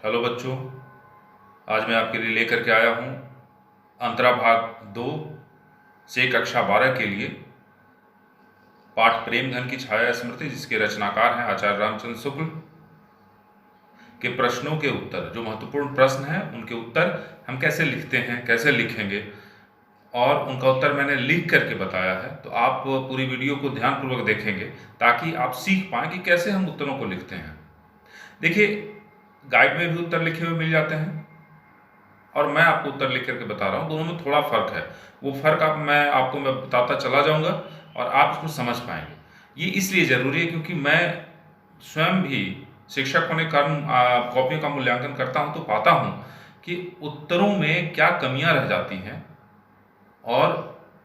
Hello बच्चों, आज मैं आपके लिए लेकर के आया हूँ अंतरा भाग 2 से कक्षा 12 के लिए पाठ प्रेमधन की छाया स्मृति, जिसके रचनाकार हैं आचार्य रामचंद्र शुक्ल के प्रश्नों के उत्तर। जो महत्वपूर्ण प्रश्न हैं उनके उत्तर हम कैसे लिखते हैं, कैसे लिखेंगे, और उनका उत्तर मैंने लिख करके बताया है। तो आप पूरी वीडियो को ध्यानपूर्वक देखेंगे ताकि आप सीख पाएँ कि कैसे हम उत्तरों को लिखते हैं। देखिए, गाइड में भी उत्तर लिखे हुए मिल जाते हैं और मैं आपको उत्तर लिख करके बता रहा हूँ, दोनों में थोड़ा फ़र्क है। वो फ़र्क मैं बताता चला जाऊँगा और आप उसको समझ पाएंगे। ये इसलिए ज़रूरी है क्योंकि मैं स्वयं भी शिक्षक होने के कारण कॉपियों का मूल्यांकन करता हूँ, तो पाता हूँ कि उत्तरों में क्या कमियाँ रह जाती हैं और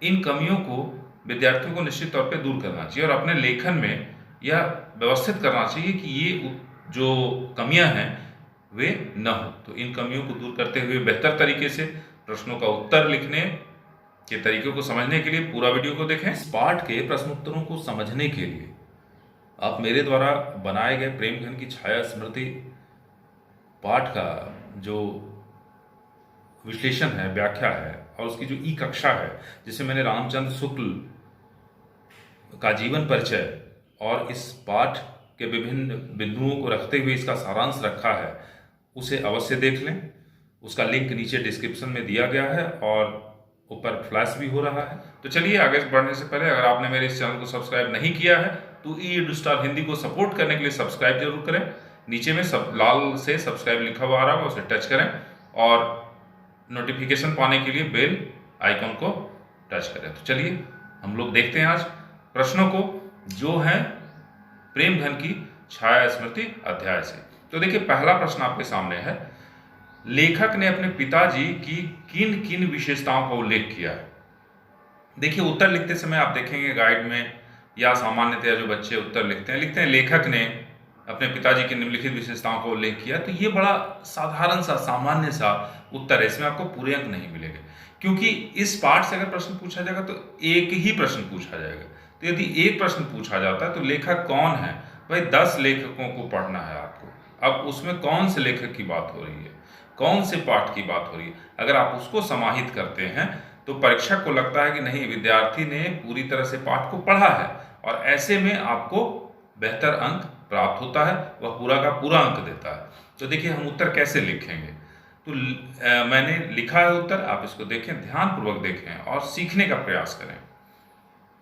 इन कमियों को विद्यार्थियों को निश्चित तौर पे दूर करना चाहिए और अपने लेखन में यह व्यवस्थित करना चाहिए कि ये जो कमियां हैं वे न हो। तो इन कमियों को दूर करते हुए बेहतर तरीके से प्रश्नों का उत्तर लिखने के तरीकों को समझने के लिए पूरा वीडियो को देखें। इस पाठ के प्रश्नोत्तरों को समझने के लिए आप मेरे द्वारा बनाए गए प्रेमधन की छाया स्मृति पाठ का जो विश्लेषण है, व्याख्या है, और उसकी जो ई कक्षा है जिसे मैंने रामचंद्र शुक्ल का जीवन परिचय और इस पाठ के विभिन्न बिंदुओं को रखते हुए इसका सारांश रखा है, उसे अवश्य देख लें। उसका लिंक नीचे डिस्क्रिप्शन में दिया गया है और ऊपर फ्लैश भी हो रहा है। तो चलिए, आगे बढ़ने से पहले अगर आपने मेरे इस चैनल को सब्सक्राइब नहीं किया है तो ई एडुस्टार हिंदी को सपोर्ट करने के लिए सब्सक्राइब जरूर करें। नीचे में लाल से सब्सक्राइब लिखा हुआ आ रहा है, उसे टच करें और नोटिफिकेशन पाने के लिए बेल आइकॉन को टच करें। तो चलिए हम लोग देखते हैं आज प्रश्नों को, जो है प्रेमधन की छाया स्मृति अध्याय से। तो देखिए, पहला प्रश्न आपके सामने है, लेखक ने अपने पिताजी की किन किन विशेषताओं का उल्लेख किया है। देखिए, उत्तर लिखते समय आप देखेंगे गाइड में या सामान्यतया जो बच्चे उत्तर लिखते हैं लेखक ने अपने पिताजी की निम्नलिखित विशेषताओं का उल्लेख किया। तो ये बड़ा साधारण सा, सामान्य सा उत्तर है, इसमें आपको पूरे अंक नहीं मिलेंगे क्योंकि इस पाठ से अगर प्रश्न पूछा जाएगा तो एक ही प्रश्न पूछा जाएगा। तो यदि एक प्रश्न पूछा जाता है तो लेखक कौन है, भाई 10 लेखकों को पढ़ना है आपको। अब उसमें कौन से लेखक की बात हो रही है, कौन से पाठ की बात हो रही है, अगर आप उसको समाहित करते हैं तो परीक्षक को लगता है कि नहीं, विद्यार्थी ने पूरी तरह से पाठ को पढ़ा है और ऐसे में आपको बेहतर अंक प्राप्त होता है, वह पूरा का पूरा अंक देता है। तो देखिए, हम उत्तर कैसे लिखेंगे। तो मैंने लिखा है उत्तर, आप इसको देखें, ध्यानपूर्वक देखें और सीखने का प्रयास करें।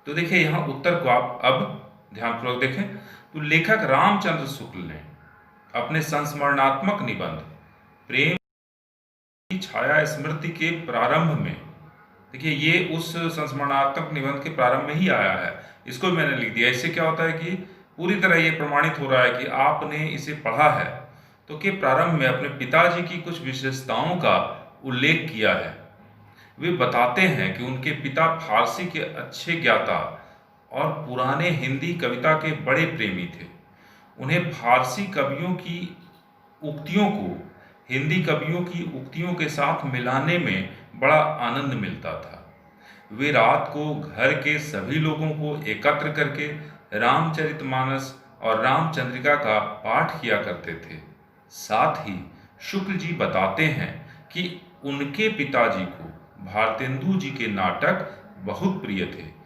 तो देखिए, यहाँ उत्तर को आप अब ध्यानपूर्वक देखें। तो लेखक रामचंद्र शुक्ल ने अपने संस्मरणात्मक निबंध प्रेम की छाया स्मृति के प्रारंभ में, देखिए ये उस संस्मरणात्मक निबंध के प्रारंभ में ही आया है, इसको मैंने लिख दिया। इससे क्या होता है कि पूरी तरह ये प्रमाणित हो रहा है कि आपने इसे पढ़ा है। तो के प्रारंभ में अपने पिताजी की कुछ विशेषताओं का उल्लेख किया है। वे बताते हैं कि उनके पिता फारसी के अच्छे ज्ञाता और पुराने हिंदी कविता के बड़े प्रेमी थे। उन्हें फारसी कवियों की उक्तियों को हिंदी कवियों की उक्तियों के साथ मिलाने में बड़ा आनंद मिलता था। वे रात को घर के सभी लोगों को एकत्र करके रामचरितमानस और रामचंद्रिका का पाठ किया करते थे। साथ ही शुक्ल जी बताते हैं कि उनके पिताजी को भारतेंदु जी के नाटक बहुत प्रिय थे।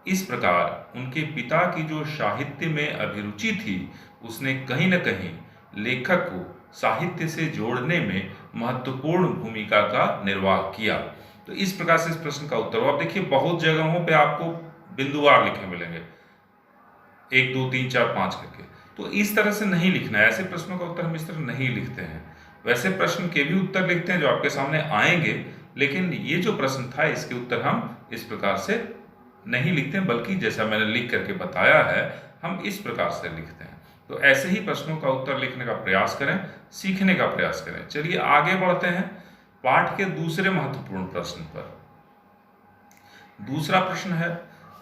इस प्रकार उनके पिता की जो साहित्य में अभिरुचि थी, उसने कहीं न कहीं लेखक को साहित्य से जोड़ने में महत्वपूर्ण भूमिका का निर्वाह किया। तो इस प्रकार से इस प्रश्न का उत्तर हो। आप देखिए, बहुत जगहों पे आपको बिंदुवार लिखे मिलेंगे, 1 2 3 4 5 करके। तो इस तरह से नहीं लिखना है, ऐसे प्रश्नों का उत्तर हम इस तरह नहीं लिखते हैं। वैसे प्रश्न के भी उत्तर लिखते हैं जो आपके सामने आएंगे, लेकिन ये जो प्रश्न था इसके उत्तर हम इस प्रकार से नहीं लिखते हैं, बल्कि जैसा मैंने लिख करके बताया है हम इस प्रकार से लिखते हैं। तो ऐसे ही प्रश्नों का उत्तर लिखने का प्रयास करें, सीखने का प्रयास करें। चलिए आगे बढ़ते हैं पाठ के दूसरे महत्वपूर्ण प्रश्न पर। दूसरा प्रश्न है,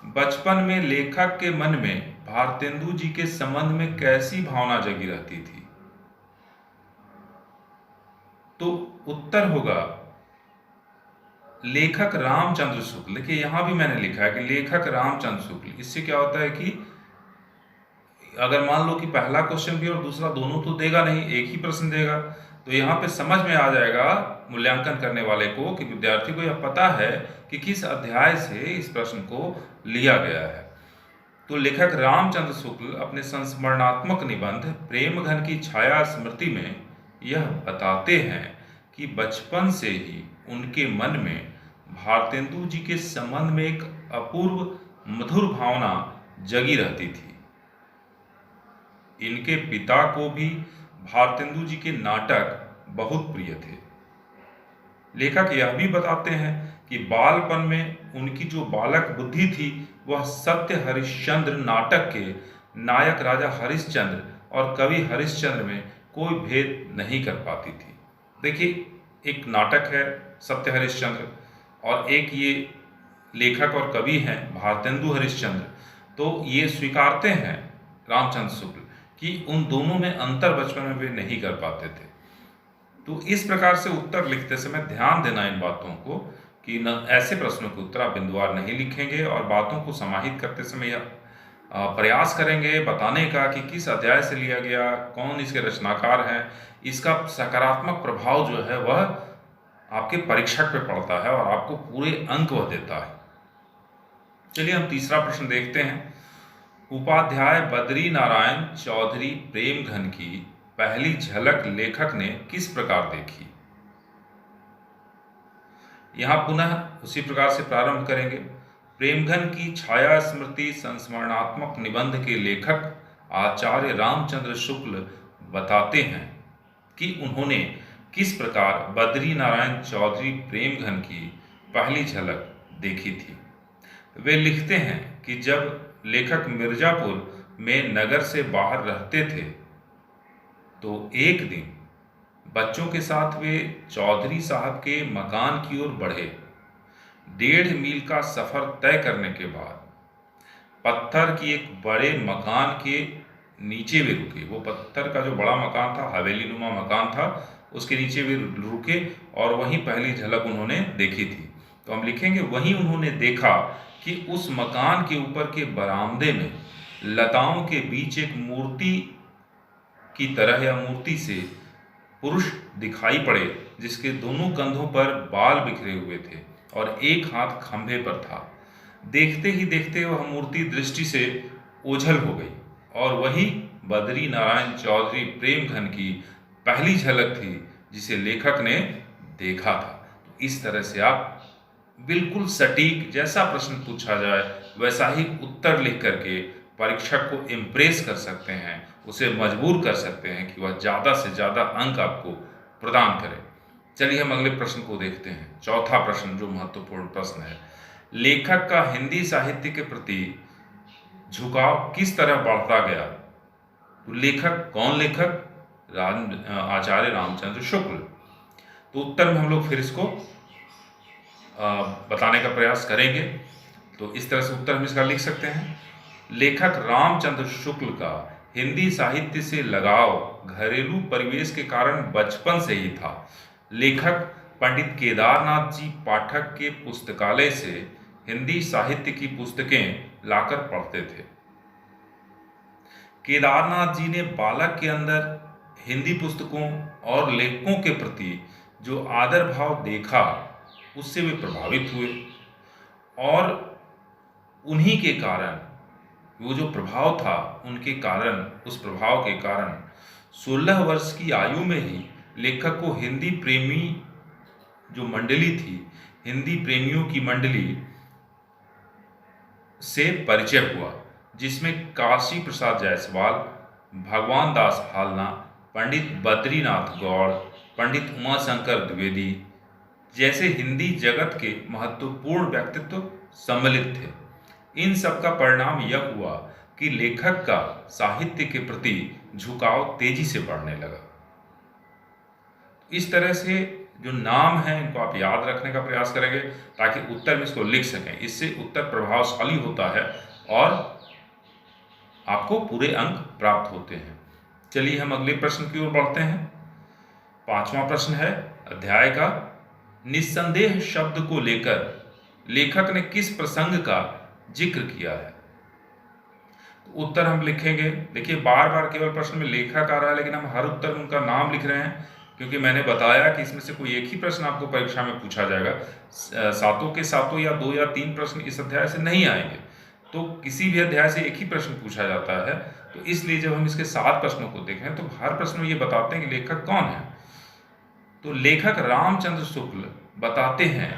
बचपन में लेखक के मन में भारतेंदु जी के संबंध में कैसी भावना जगी रहती थी। तो उत्तर होगा लेखक रामचंद्र शुक्ल। देखिए, यहां भी मैंने लिखा है कि लेखक रामचंद्र शुक्ल। इससे क्या होता है कि अगर मान लो कि पहला क्वेश्चन भी और दूसरा दोनों तो देगा नहीं, एक ही प्रश्न देगा। तो यहाँ पे समझ में आ जाएगा मूल्यांकन करने वाले को कि विद्यार्थी को यह पता है कि किस अध्याय से इस प्रश्न को लिया गया है। तो लेखक रामचंद्र शुक्ल अपने संस्मरणात्मक निबंध प्रेमघन की छाया स्मृति में यह बताते हैं कि बचपन से ही उनके मन में भारतेंदु जी के संबंध में एक अपूर्व मधुर भावना जगी रहती थी। इनके पिता को भी भारतेंदु जी के नाटक बहुत प्रिय थे। लेखक यह भी बताते हैं कि बालपन में उनकी जो बालक बुद्धि थी वह सत्य हरिश्चंद्र नाटक के नायक राजा हरिश्चंद्र और कवि हरिश्चंद्र में कोई भेद नहीं कर पाती थी। देखिए, एक नाटक है सत्य हरिश्चंद्र और एक ये लेखक और कवि हैं भारतेंदु हरिश्चंद्र। तो ये स्वीकारते हैं रामचंद्र शुक्ल कि उन दोनों में अंतर बचपन में वे नहीं कर पाते थे। तो इस प्रकार से उत्तर लिखते समय ध्यान देना इन बातों को कि न ऐसे प्रश्नों के उत्तर आप बिंदुवार नहीं लिखेंगे और बातों को समाहित करते समय यह प्रयास करेंगे बताने का कि किस अध्याय से लिया गया, कौन इसके रचनाकार हैं, इसका सकारात्मक प्रभाव जो है वह आपके परीक्षक पे पड़ता है और आपको पूरे अंक वह देता है। चलिए हम तीसरा प्रश्न देखते हैं। उपाध्याय बद्री नारायण चौधरी प्रेमघन की पहली झलक लेखक ने किस प्रकार देखी? यहां पुनः उसी प्रकार से प्रारंभ करेंगे। प्रेमघन की छाया स्मृति संस्मरणात्मक निबंध के लेखक आचार्य रामचंद्र शुक्ल बताते हैं कि उन्होंने किस प्रकार बद्री नारायण चौधरी प्रेमघन की पहली झलक देखी थी। वे लिखते हैं कि जब लेखक मिर्जापुर में नगर से बाहर रहते थे तो एक दिन बच्चों के साथ वे चौधरी साहब के मकान की ओर बढ़े। 1.5 मील का सफर तय करने के बाद पत्थर की एक बड़े मकान के नीचे वे रुके। वो पत्थर का जो बड़ा मकान था, हवेली नुमा मकान था, उसके नीचे वे रुके और वहीं पहली झलक उन्होंने देखी थी। तो हम लिखेंगे वहीं उन्होंने देखा कि उस मकान के ऊपर के बरामदे में लताओं के बीच एक मूर्ति की तरह या मूर्ति से पुरुष दिखाई पड़े जिसके दोनों कंधों पर बाल बिखरे हुए थे और एक हाथ खंभे पर था। देखते ही देखते वह मूर्ति दृष्टि से ओझल हो गई और वही बद्री नारायण चौधरी प्रेमघन की पहली झलक थी जिसे लेखक ने देखा था। तो इस तरह से आप बिल्कुल सटीक जैसा प्रश्न पूछा जाए वैसा ही उत्तर लिख करके परीक्षक को इम्प्रेस कर सकते हैं, उसे मजबूर कर सकते हैं कि वह ज़्यादा से ज़्यादा अंक आपको प्रदान करे। चलिए हम अगले प्रश्न को देखते हैं। चौथा प्रश्न जो महत्वपूर्ण प्रश्न है, लेखक का हिंदी साहित्य के प्रति झुकाव किस तरह बढ़ता गया? तो लेखक कौन? लेखक आचार्य रामचंद्र शुक्ल। तो उत्तर में हम लोग फिर इसको बताने का प्रयास करेंगे। तो इस तरह से उत्तर हम इसका लिख सकते हैं। लेखक रामचंद्र शुक्ल का हिंदी साहित्य से लगाव घरेलू परिवेश के कारण बचपन से ही था। लेखक पंडित केदारनाथ जी पाठक के पुस्तकालय से हिंदी साहित्य की पुस्तकें लाकर पढ़ते थे। केदारनाथ जी ने बालक के अंदर हिंदी पुस्तकों और लेखकों के प्रति जो आदर भाव देखा उससे वे प्रभावित हुए और उन्हीं के कारण वो जो प्रभाव था उनके कारण, उस प्रभाव के कारण 16 वर्ष की आयु में ही लेखक को हिंदी प्रेमी जो मंडली थी, हिंदी प्रेमियों की मंडली से परिचय हुआ, जिसमें काशी प्रसाद जायसवाल, भगवान दास हालना, पंडित बद्रीनाथ गौड़, पंडित उमाशंकर द्विवेदी जैसे हिंदी जगत के महत्वपूर्ण व्यक्तित्व सम्मिलित थे। इन सब का परिणाम यह हुआ कि लेखक का साहित्य के प्रति झुकाव तेजी से बढ़ने लगा। इस तरह से जो नाम है इनको आप याद रखने का प्रयास करेंगे ताकि उत्तर में इसको लिख सकें। इससे उत्तर प्रभावशाली होता है और आपको पूरे अंक प्राप्त होते हैं। चलिए हम अगले प्रश्न की ओर बढ़ते हैं। 5वां प्रश्न है अध्याय का, निस्संदेह शब्द को लेकर लेखक ने किस प्रसंग का जिक्र किया है? तो उत्तर हम लिखेंगे, देखिए बार बार केवल प्रश्न में लेखक आ रहा है लेकिन हम हर उत्तर में उनका नाम लिख रहे हैं क्योंकि मैंने बताया कि इसमें से कोई एक ही प्रश्न आपको परीक्षा में पूछा जाएगा, सातों के सातों या 2 या 3 प्रश्न इस अध्याय से नहीं आएंगे। तो किसी भी अध्याय से एक ही प्रश्न पूछा जाता है। तो इसलिए जब हम इसके 7 प्रश्नों को देखें तो हर प्रश्न में ये बताते हैं कि लेखक कौन है। तो लेखक रामचंद्र शुक्ल बताते हैं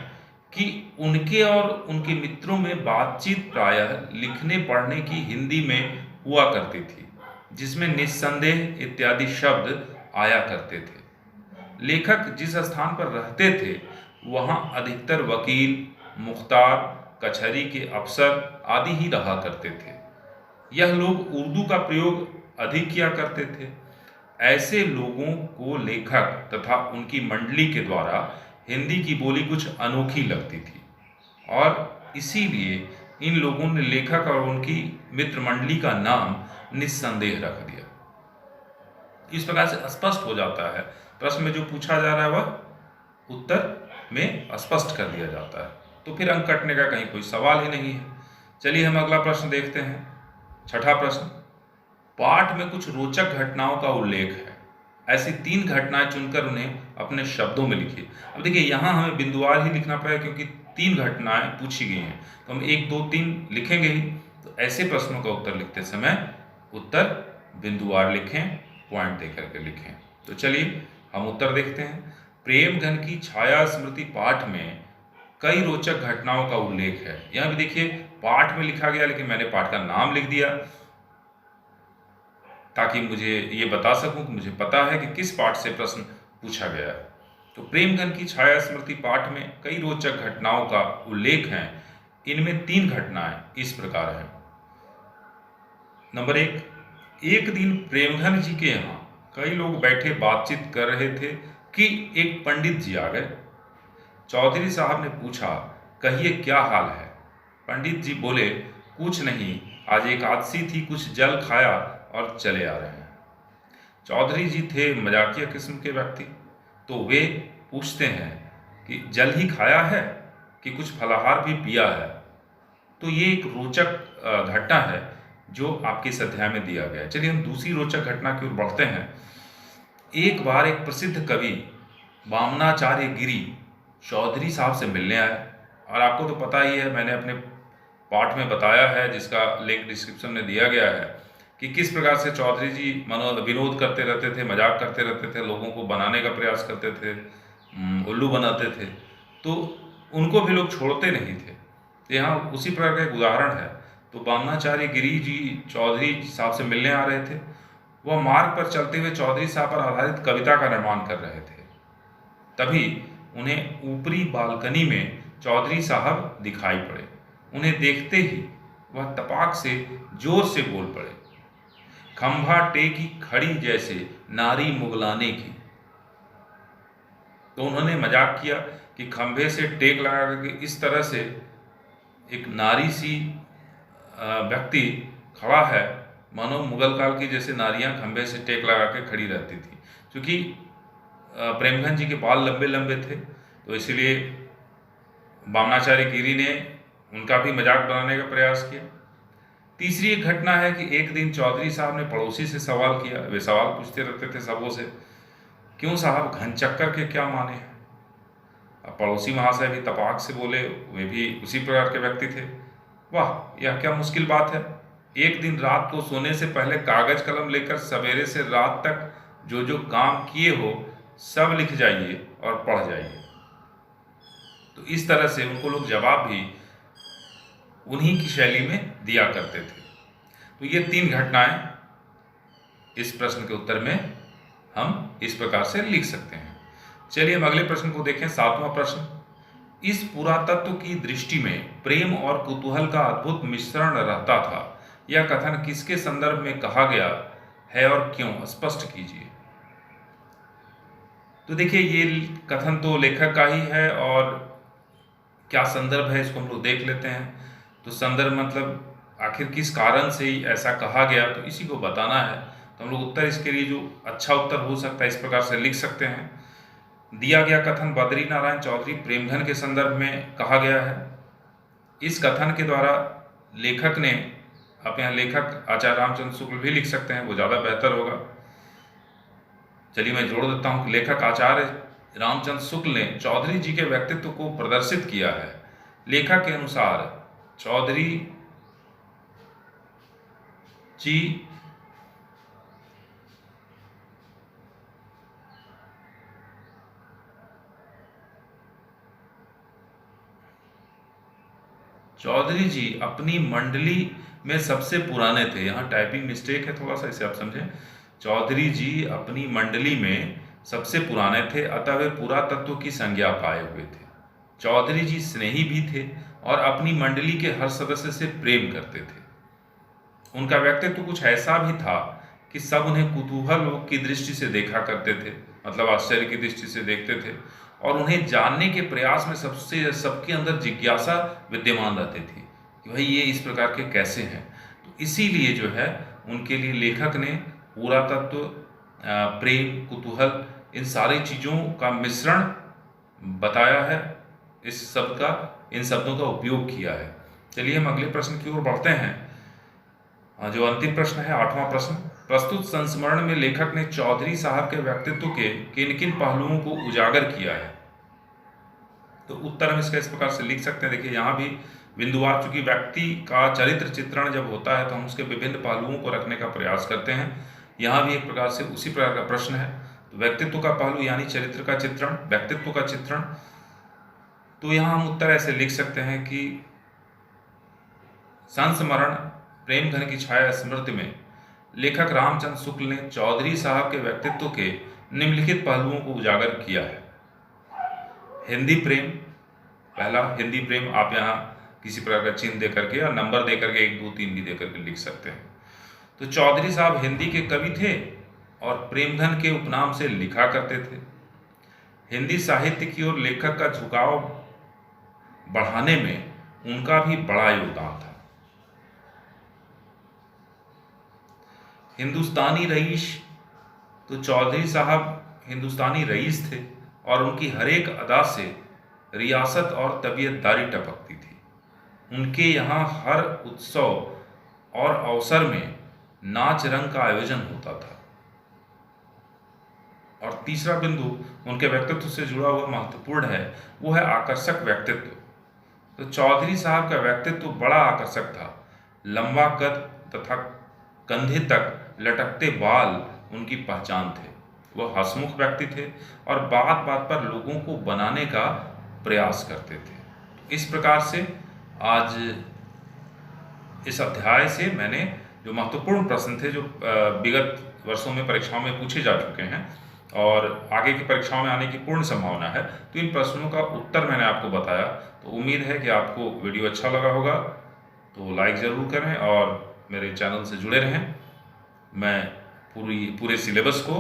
कि उनके और उनके मित्रों में बातचीत प्रायः लिखने पढ़ने की हिंदी में हुआ करती थी, जिसमें निस्संदेह इत्यादि शब्द आया करते थे। लेखक जिस स्थान पर रहते थे वहाँ अधिकतर वकील, मुख्तार, कचहरी के अफसर आदि ही रहा करते थे। यह लोग उर्दू का प्रयोग अधिक किया करते थे। ऐसे लोगों को लेखक तथा उनकी मंडली के द्वारा हिंदी की बोली कुछ अनोखी लगती थी और इसीलिए इन लोगों ने लेखक और उनकी मित्र मंडली का नाम निस्संदेह रख दिया। इस प्रकार से स्पष्ट हो जाता है, प्रश्न में जो पूछा जा रहा है वह उत्तर में स्पष्ट कर दिया जाता है। तो फिर अंक कटने का कहीं कोई सवाल ही नहीं है। चलिए हम अगला प्रश्न देखते हैं। छठा प्रश्न, पाठ में कुछ रोचक घटनाओं का उल्लेख है, ऐसी 3 घटनाएं चुनकर उन्हें अपने शब्दों में लिखिए। अब देखिए यहाँ हमें बिंदुवार ही लिखना पड़ेगा क्योंकि 3 घटनाएं पूछी गई हैं, तो हम 1 2 3 लिखेंगे ही। तो ऐसे प्रश्नों का उत्तर लिखते समय उत्तर बिंदुवार लिखें, पॉइंट देकर के लिखें। तो चलिए हम उत्तर देखते हैं। प्रेमघन की छाया स्मृति पाठ में कई रोचक घटनाओं का उल्लेख है। यहाँ भी देखिए पाठ में लिखा गया लेकिन मैंने पाठ का नाम लिख दिया ताकि मुझे ये बता सकूं कि मुझे पता है कि किस पाठ से प्रश्न पूछा गया है। तो प्रेमघन की छाया स्मृति पाठ में कई रोचक घटनाओं का उल्लेख है। इनमें 3 घटनाएं इस प्रकार हैं। नंबर 1, एक दिन प्रेमघन जी के यहाँ कई लोग बैठे बातचीत कर रहे थे कि एक पंडित जी आ गए। चौधरी साहब ने पूछा, कहिए क्या हाल है? पंडित जी बोले, कुछ नहीं, आज एकादशी थी, कुछ जल खाया और चले आ रहे हैं। चौधरी जी थे मजाकिया किस्म के व्यक्ति, तो वे पूछते हैं कि जल ही खाया है कि कुछ फलाहार भी पिया है? तो ये एक रोचक घटना है जो आपके इस अध्याय में दिया गया है। चलिए हम दूसरी रोचक घटना की ओर बढ़ते हैं। एक बार एक प्रसिद्ध कवि वामनाचार्य गिरी चौधरी साहब से मिलने आए, और आपको तो पता ही है, मैंने अपने पाठ में बताया है जिसका लिंक डिस्क्रिप्शन में दिया गया है कि किस प्रकार से चौधरी जी विनोद करते रहते थे, मजाक करते रहते थे, लोगों को बनाने का प्रयास करते थे, उल्लू बनाते थे, तो उनको भी लोग छोड़ते नहीं थे। यहाँ उसी प्रकार का एक उदाहरण है। तो वामनाचार्य गिरी जी चौधरी साहब से मिलने आ रहे थे। वह मार्ग पर चलते हुए चौधरी साहब पर आधारित कविता का निर्माण कर रहे थे। तभी उन्हें ऊपरी बालकनी में चौधरी साहब दिखाई पड़े। उन्हें देखते ही वह तपाक से जोर से बोल पड़े, खंभा टेकी खड़ी जैसे नारी मुगलाने की। तो उन्होंने मजाक किया कि खंभे से टेक लगा करके इस तरह से एक नारी सी व्यक्ति खड़ा है, मानो मुगल काल की जैसे नारियां खंभे से टेक लगा के खड़ी रहती थी। क्योंकि प्रेमघन जी के बाल लंबे लंबे थे, तो इसलिए वामनाचार्य गिरी ने उनका भी मजाक बनाने का प्रयास किया। तीसरी एक घटना है कि एक दिन चौधरी साहब ने पड़ोसी से सवाल किया। वे सवाल पूछते रहते थे सबों से, क्यों साहब घन चक्कर के क्या माने हैं? अब पड़ोसी महाशय भी तपाक से बोले, वे भी उसी प्रकार के व्यक्ति थे। वाह, यह क्या मुश्किल बात है। एक दिन रात को सोने से पहले कागज कलम लेकर सवेरे से रात तक जो जो काम किए हो सब लिख जाइए और पढ़ जाइए। तो इस तरह से उनको लोग जवाब भी उन्हीं की शैली में दिया करते थे। तो ये 3 घटनाएं इस प्रश्न के उत्तर में हम इस प्रकार से लिख सकते हैं। चलिए हम अगले प्रश्न को देखें। 7वां प्रश्न, इस पुरातत्व की दृष्टि में प्रेम और कुतूहल का अद्भुत मिश्रण रहता था। यह कथन किसके संदर्भ में कहा गया है और क्यों? स्पष्ट कीजिए। तो देखिए ये कथन तो लेखक का ही है, और क्या संदर्भ है इसको हम लोग देख लेते हैं। तो संदर्भ मतलब आखिर किस कारण से ही ऐसा कहा गया, तो इसी को बताना है। तो हम लोग उत्तर इसके लिए जो अच्छा उत्तर हो सकता है इस प्रकार से लिख सकते हैं। दिया गया कथन बद्री नारायण चौधरी प्रेमघन के संदर्भ में कहा गया है। इस कथन के द्वारा लेखक ने, आप यहाँ लेखक आचार्य रामचंद्र शुक्ल भी लिख सकते हैं, वो ज़्यादा बेहतर होगा। चलिए मैं जोड़ देता हूँ कि लेखक आचार्य रामचंद्र शुक्ल ने चौधरी जी के व्यक्तित्व को प्रदर्शित किया है। लेखक के अनुसार चौधरी जी अपनी मंडली में सबसे पुराने थे। यहाँ टाइपिंग मिस्टेक है थोड़ा सा, इसे आप समझें। चौधरी जी अपनी मंडली में सबसे पुराने थे, अतः वे पुरातत्व की संज्ञा पाए हुए थे। चौधरी जी स्नेही भी थे और अपनी मंडली के हर सदस्य से प्रेम करते थे। उनका व्यक्तित्व कुछ ऐसा भी था कि सब उन्हें कुतूहल की दृष्टि से देखा करते थे, मतलब आश्चर्य की दृष्टि से देखते थे, और उन्हें जानने के प्रयास में सबके अंदर जिज्ञासा विद्यमान रहती थी कि भाई ये इस प्रकार के कैसे हैं। तो इसीलिए जो है उनके लिए लेखक ने पुरातत्व, प्रेम, कुतूहल, इन सारी चीज़ों का मिश्रण बताया है, इन शब्दों का उपयोग किया है। चलिए हम अगले प्रश्न की ओर बढ़ते हैं। जो अंतिम प्रश्न है, 8वां प्रश्न। प्रस्तुत संस्मरण में लेखक ने चौधरी साहब के व्यक्तित्व के किन किन पहलुओं को उजागर किया है? तो उत्तर हम इसका इस प्रकार से लिख सकते हैं। देखिए यहाँ भी बिंदुवार, चूंकि व्यक्ति का चरित्र चित्रण जब होता है तो हम उसके विभिन्न पहलुओं को रखने का प्रयास करते हैं। यहाँ भी एक प्रकार से उसी प्रकार का प्रश्न है। तो व्यक्तित्व का पहलू यानी चरित्र का चित्रण, व्यक्तित्व का चित्रण। तो यहाँ हम उत्तर ऐसे लिख सकते हैं कि संस्मरण प्रेम घन की छाया स्मृति में लेखक रामचंद्र शुक्ल ने चौधरी साहब के व्यक्तित्व के निम्नलिखित पहलुओं को उजागर किया है। हिंदी प्रेम, पहला हिंदी प्रेम, आप यहाँ किसी प्रकार का चिन्ह दे करके या नंबर दे करके 1, 2, 3 भी दे करके लिख सकते हैं। तो चौधरी साहब हिंदी के कवि थे और प्रेमधन के उपनाम से लिखा करते थे। हिंदी साहित्य की ओर लेखक का झुकाव बढ़ाने में उनका भी बड़ा योगदान था। हिंदुस्तानी रईस, तो चौधरी साहब हिंदुस्तानी रईस थे और उनकी हर एक अदा से रियासत और तबीयतदारी टपकती थी। उनके यहाँ हर उत्सव और अवसर में नाच रंग का आयोजन होता था। और तीसरा बिंदु उनके व्यक्तित्व से जुड़ा हुआ महत्वपूर्ण है, वो है आकर्षक व्यक्तित्व। तो चौधरी साहब का व्यक्तित्व बड़ा आकर्षक था। लंबा कद तथा कंधे तक लटकते बाल उनकी पहचान थे। वह हंसमुख व्यक्ति थे और बात बात पर लोगों को बनाने का प्रयास करते थे। इस प्रकार से आज इस अध्याय से मैंने जो महत्वपूर्ण प्रश्न थे, जो विगत वर्षों में परीक्षाओं में पूछे जा चुके हैं और आगे की परीक्षाओं में आने की पूर्ण संभावना है, तो इन प्रश्नों का उत्तर मैंने आपको बताया। तो उम्मीद है कि आपको वीडियो अच्छा लगा होगा। तो लाइक ज़रूर करें और मेरे चैनल से जुड़े रहें। मैं पूरे सिलेबस को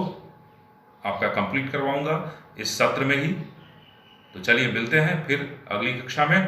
आपका कंप्लीट करवाऊंगा इस सत्र में ही। तो चलिए मिलते हैं फिर अगली कक्षा में।